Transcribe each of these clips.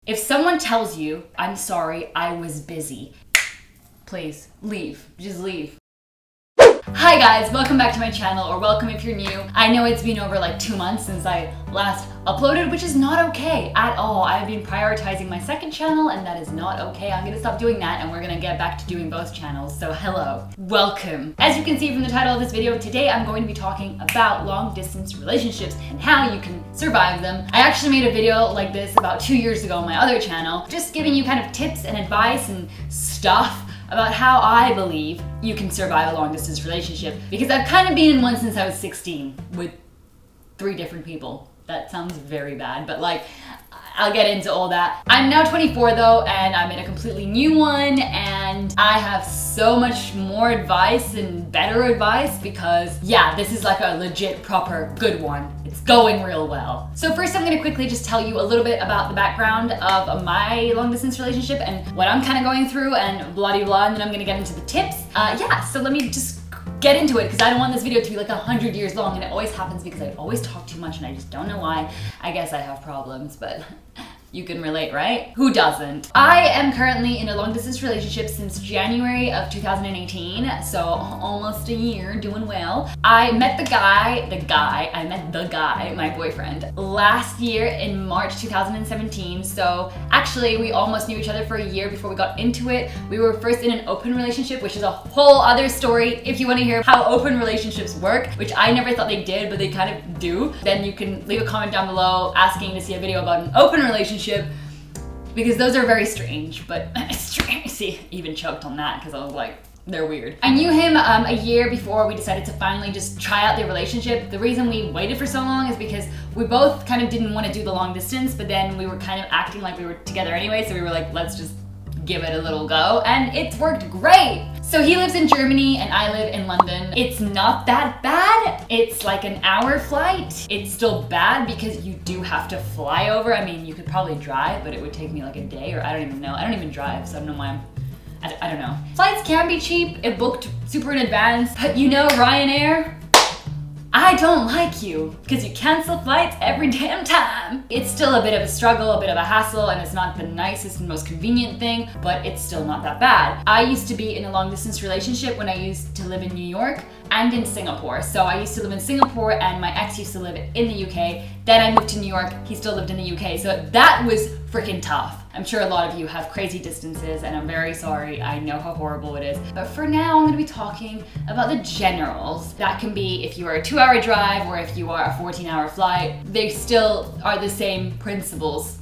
If someone tells you, I'm sorry, I was busy, please leave. Just leave. Hi guys, welcome back to my channel, or welcome if you're new. I know it's been over like 2 months since I last uploaded, which is not okay at all. I've been prioritizing my second channel and that is not okay. I'm gonna stop doing that and we're gonna get back to doing both channels. So hello, welcome. As you can see from the title of this video, today I'm going to be talking about long distance relationships and how you can survive them. I actually made a video like this about 2 years ago on my other channel, just giving you kind of tips and advice and stuff about how I believe you can survive a long distance relationship, because I've kind of been in one since I was 16 with 3 different people. That sounds very bad, but like, I'll get into all that. I'm now 24 though, and I'm in a completely new one, and I have so much more advice and better advice because yeah, this is like a legit, proper, good one. It's going real well. So first I'm gonna quickly just tell you a little bit about the background of my long distance relationship and what I'm kind of going through and blah blah, and then I'm gonna get into the tips. Yeah, so let me just get into it because I don't want this video to be like 100 years long, and it always happens because I always talk too much and I just don't know why. I guess I have problems, but you can relate, right? Who doesn't? I am currently in a long distance relationship since January of 2018, so almost a year, doing well. I met the guy, my boyfriend, last year in March 2017, so actually we almost knew each other for a year before we got into it. We were first in an open relationship, which is a whole other story. If you want to hear how open relationships work, which I never thought they did, but they kind of do, then you can leave a comment down below asking to see a video about an open relationship, because those are very strange, but strange. See, even choked on that because I was like, they're weird. I knew him a year before we decided to finally just try out the relationship. The reason we waited for so long is because we both kind of didn't want to do the long distance, but then we were kind of acting like we were together anyway, so we were like, let's just give it a little go, and it's worked great. So he lives in Germany and I live in London. It's not that bad. It's like an hour flight. It's still bad because you do have to fly over. I mean, you could probably drive, but it would take me like a day, or I don't even know. I don't even drive, so I don't know why I don't know. Flights can be cheap if booked super in advance, but you know, Ryanair, I don't like you because you cancel flights every damn time. It's still a bit of a struggle, a bit of a hassle, and it's not the nicest and most convenient thing, but it's still not that bad. I used to be in a long distance relationship when I used to live in New York and in Singapore. So I used to live in Singapore and my ex used to live in the UK. Then I moved to New York, he still lived in the UK. So that was freaking tough. I'm sure a lot of you have crazy distances and I'm very sorry. I know how horrible it is. But for now, I'm gonna be talking about the generals. That can be if you are a 2-hour drive or if you are a 14-hour flight. They still are the same principles.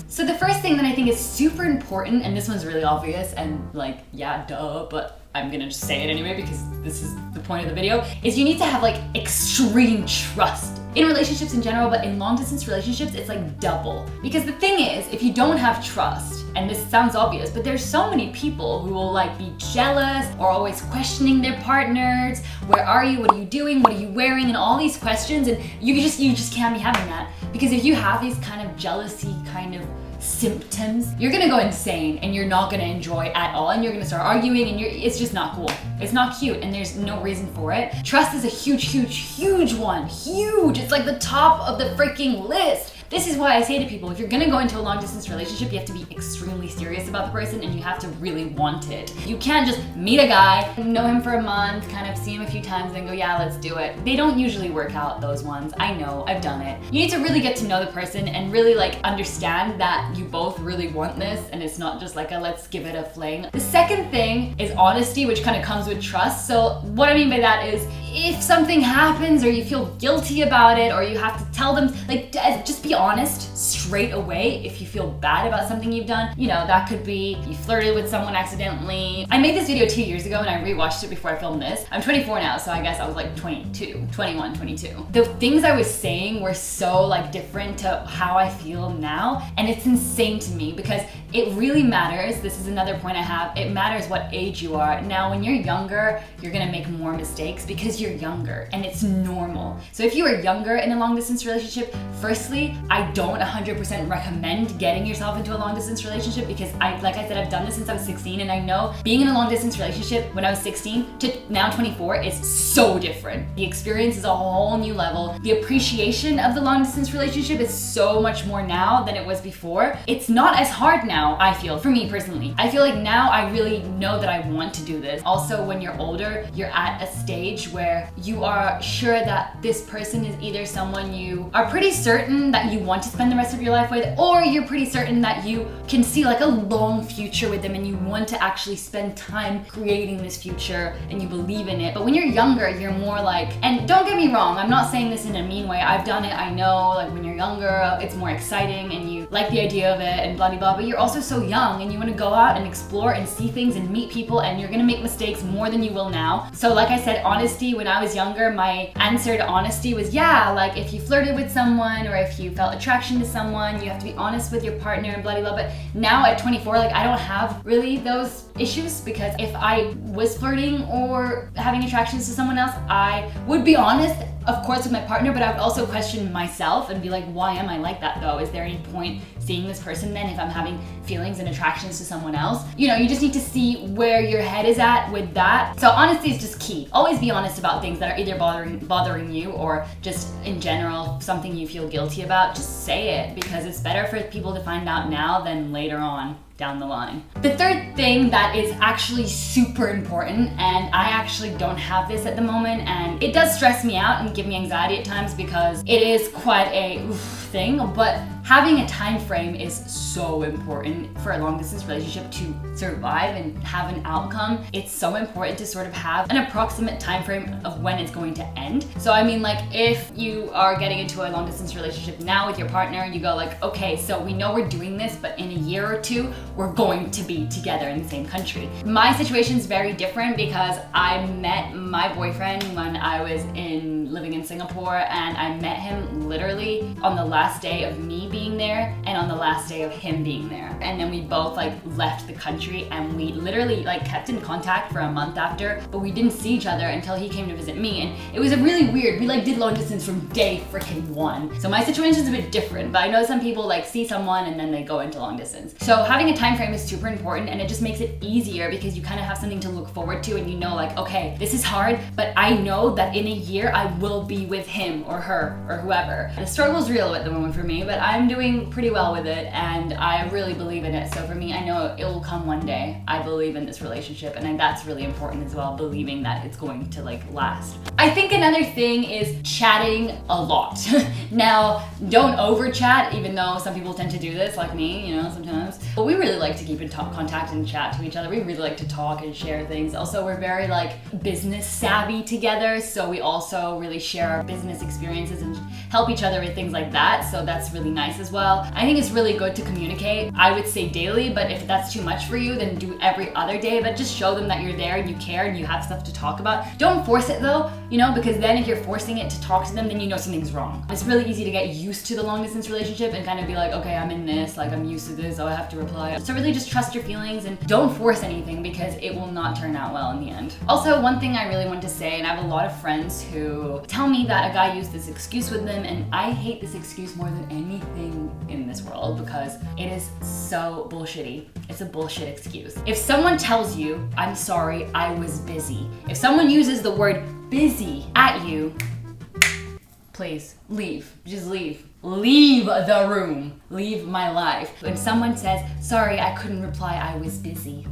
So the first thing that I think is super important, and this one's really obvious and like, yeah, duh, but I'm gonna just say it anyway because this is the point of the video, is you need to have like extreme trust in relationships in general, but in long distance relationships, it's like double. Because the thing is, if you don't have trust, and this sounds obvious, but there's so many people who will like be jealous or always questioning their partners. Where are you? What are you doing? What are you wearing? And all these questions, and you just can't be having that. Because if you have these kind of jealousy kind of symptoms, you're gonna go insane and you're not gonna enjoy at all, and you're gonna start arguing, and it's just not cool. It's not cute, and there's no reason for it. Trust is a huge one. Huge. It's like the top of the freaking list. This is why I say to people, if you're gonna go into a long distance relationship, you have to be extremely serious about the person and you have to really want it. You can't just meet a guy, know him for a month, kind of see him a few times, then go, yeah, let's do it. They don't usually work out, those ones. I know, I've done it. You need to really get to know the person and really like understand that you both really want this and it's not just like a let's give it a fling. The second thing is honesty, which kind of comes with trust. So what I mean by that is, if something happens or you feel guilty about it or you have to tell them, like, just be honest straight away. If you feel bad about something you've done, you know, that could be you flirted with someone accidentally. I made this video 2 years ago and I rewatched it before I filmed this. I'm 24 now, so I guess I was like 22, 21, 22. The things I was saying were so like different to how I feel now, and it's insane to me because it really matters. This is another point I have. It matters what age you are. Now, when you're younger, you're gonna make more mistakes because you're younger and it's normal. So if you are younger in a long distance relationship, firstly, I don't 100% recommend getting yourself into a long distance relationship because like I said, I've done this since I was 16, and I know being in a long distance relationship when I was 16 to now 24 is so different. The experience is a whole new level. The appreciation of the long distance relationship is so much more now than it was before. It's not as hard now, I feel, for me personally. I feel like now I really know that I want to do this. Also, when you're older, you're at a stage where you are sure that this person is either someone you are pretty certain that you want to spend the rest of your life with, or you're pretty certain that you can see like a long future with them and you want to actually spend time creating this future and you believe in it. But when you're younger, you're more like, and don't get me wrong, I'm not saying this in a mean way, I've done it, I know, like when you're younger, it's more exciting and you like the idea of it and blah blah blah, but you're also so young and you want to go out and explore and see things and meet people, and you're gonna make mistakes more than you will now. So like I said, honesty, when I was younger, my answer to honesty was, yeah, like if you flirted with someone or if you felt attraction to someone, you have to be honest with your partner and blah blah blah. But now at 24, like I don't have really those issues, because if I was flirting or having attractions to someone else, I would be honest, of course, with my partner, but I would also question myself and be like, why am I like that though? Is there any point seeing this person then if I'm having feelings and attractions to someone else? You know, you just need to see where your head is at with that. So honesty is just key. Always be honest about things that are either bothering you or just in general something you feel guilty about. Just say it, because it's better for people to find out now than later on down the line. The third thing that is actually super important, and I actually don't have this at the moment, and it does stress me out and give me anxiety at times because it is quite a thing, but having a time frame is so important for a long distance relationship to survive and have an outcome. It's so important to sort of have an approximate time frame of when it's going to end. So I mean, like if you are getting into a long distance relationship now with your partner, you go like, okay, so we know we're doing this, but in a year or two, we're going to be together in the same country. My situation is very different because I met my boyfriend when I was living in Singapore, and I met him literally on the last day of me being there and on the last day of him being there. And then we both like left the country, and we literally like kept in contact for a month after, but we didn't see each other until he came to visit me. And it was a really weird, we like did long distance from day freaking one. So my situation is a bit different, but I know some people like see someone and then they go into long distance. So having a time frame is super important, and it just makes it easier because you kind of have something to look forward to, and you know like, okay, this is hard, but I know that in a year I will be with him or her or whoever. The struggle's real at the moment for me, but I'm doing pretty well with it, and I really believe in it. So for me, I know it will come one day. I believe in this relationship, and that's really important as well, believing that it's going to like last. I think another thing is chatting a lot. Now, don't over chat, even though some people tend to do this, like me, you know, sometimes. But we really like to keep in contact and chat to each other. We really like to talk and share things. Also, we're very like business savvy together, so we also really share our business experiences and help each other with things like that. So that's really nice as well. I think it's really good to communicate. I would say daily, but if that's too much for you, then do every other day, but just show them that you're there and you care and you have stuff to talk about. Don't force it though, you know, because then if you're forcing it to talk to them, then you know something's wrong. It's really easy to get used to the long distance relationship and kind of be like, okay, I'm in this, like I'm used to this, so I have to reply. So really just trust your feelings and don't force anything, because it will not turn out well in the end. Also, one thing I really want to say, and I have a lot of friends who tell me that a guy used this excuse with them, and I hate this excuse more than anything in this world because it is so bullshitty. It's a bullshit excuse. If someone tells you, I'm sorry, I was busy, if someone uses the word busy at you, please leave. Just leave. Leave the room. Leave my life. When someone says, sorry, I couldn't reply, I was busy.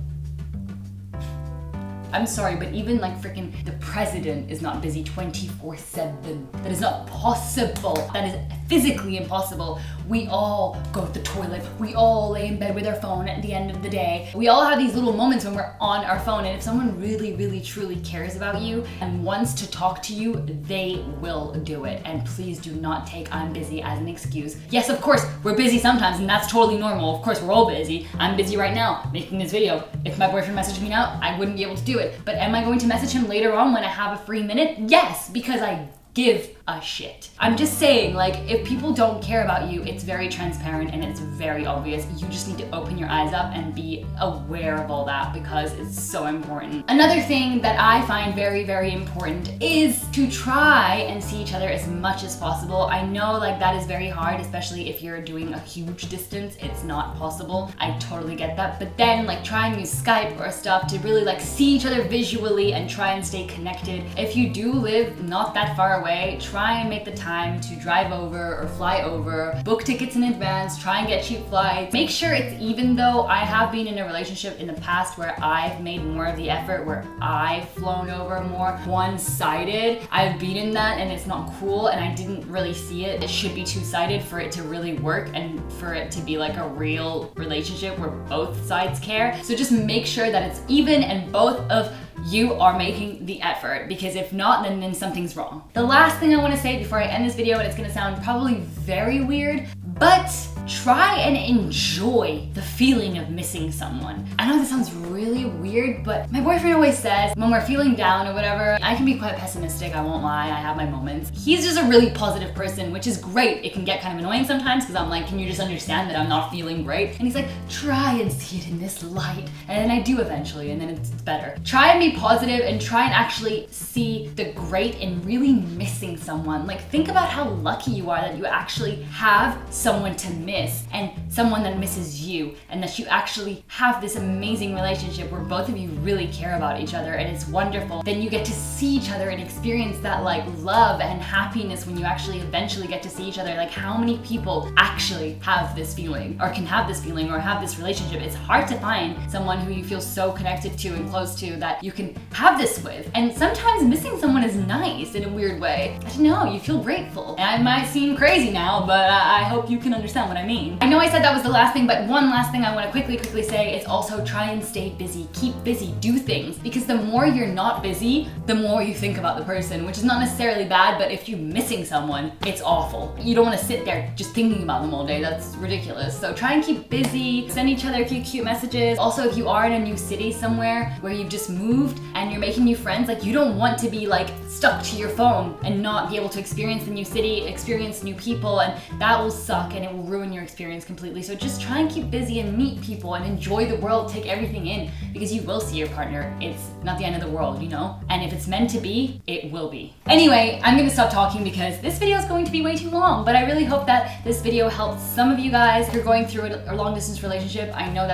I'm sorry, but even like freaking the president is not busy 24/7. That is not possible. That is physically impossible. We all go to the toilet. We all lay in bed with our phone at the end of the day. We all have these little moments when we're on our phone, and if someone really, really, truly cares about you and wants to talk to you, they will do it. And please do not take I'm busy as an excuse. Yes, of course, we're busy sometimes, and that's totally normal. Of course, we're all busy. I'm busy right now making this video. If my boyfriend messaged me now, I wouldn't be able to do it. But am I going to message him later on when I have a free minute? Yes, because I give a shit. I'm just saying, like, if people don't care about you, it's very transparent and it's very obvious. You just need to open your eyes up and be aware of all that because it's so important. Another thing that I find very, very important is to try and see each other as much as possible. I know like that is very hard, especially if you're doing a huge distance. It's not possible. I totally get that. But then like try and use Skype or stuff to really like see each other visually and try and stay connected. If you do live not that far away, try and make the time to drive over or fly over, book tickets in advance, try and get cheap flights. Make sure it's even, though I have been in a relationship in the past where I've made more of the effort, where I've flown over more one-sided. I've been in that and it's not cool and I didn't really see it. It should be two-sided for it to really work and for it to be like a real relationship where both sides care. So just make sure that it's even and both of you are making the effort, because if not, then something's wrong. The last thing I want to say before I end this video, and it's going to sound probably very weird, but try and enjoy the feeling of missing someone. I know this sounds really weird, but my boyfriend always says when we're feeling down or whatever, I can be quite pessimistic, I won't lie, I have my moments. He's just a really positive person, which is great. It can get kind of annoying sometimes because I'm like, can you just understand that I'm not feeling great? And he's like, try and see it in this light. And then I do eventually, and then it's better. Try and be positive and try and actually see the great in really missing someone. Like, think about how lucky you are that you actually have someone to miss and someone that misses you, and that you actually have this amazing relationship where both of you really care about each other and it's wonderful. Then you get to see each other and experience that like love and happiness when you actually eventually get to see each other. Like, how many people actually have this feeling or can have this feeling or have this relationship? It's hard to find someone who you feel so connected to and close to that you can have this with. And sometimes missing someone is nice in a weird way. I don't know, you feel grateful. And I might seem crazy now, but I hope you can understand what I mean. I know I said that was the last thing, but one last thing I want to quickly say is also try and stay busy. Keep busy, do things, because the more you're not busy, the more you think about the person, which is not necessarily bad, but if you're missing someone, it's awful. You don't want to sit there just thinking about them all day. That's ridiculous. So try and keep busy, send each other cute messages. Also, if you are in a new city somewhere where you've just moved and you're making new friends, like, you don't want to be like stuck to your phone and not be able to experience the new city, experience new people, and that will suck and it will ruin your experience completely. So just try and keep busy and meet people and enjoy the world, take everything in, because you will see your partner. It's not the end of the world, you know? And if it's meant to be, it will be. Anyway, I'm gonna stop talking because this video is going to be way too long, but I really hope that this video helps some of you guys. If you're going through a long distance relationship, I know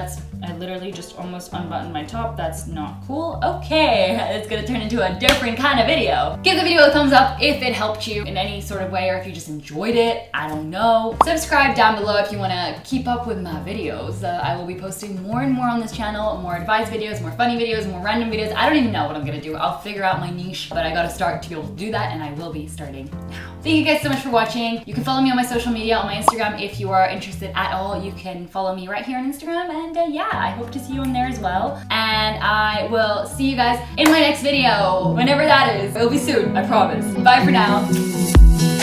I literally just almost unbuttoned my top. That's not cool. Okay, it's gonna turn into a different kind of video. Give the video a thumbs up if it helped you in any sort of way, or if you just enjoyed it. I don't know. Subscribe down below if you wanna keep up with my videos. I will be posting more and more on this channel, more advice videos, more funny videos, more random videos. I don't even know what I'm gonna do. I'll figure out my niche, but I gotta start to be able to do that, and I will be starting now. Thank you guys so much for watching. You can follow me on my social media, on my Instagram if you are interested at all. You can follow me right here on Instagram, and yeah, I hope to see you on there as well. And I will see you guys in my next video, whenever that is. It'll be soon, I promise. Bye for now.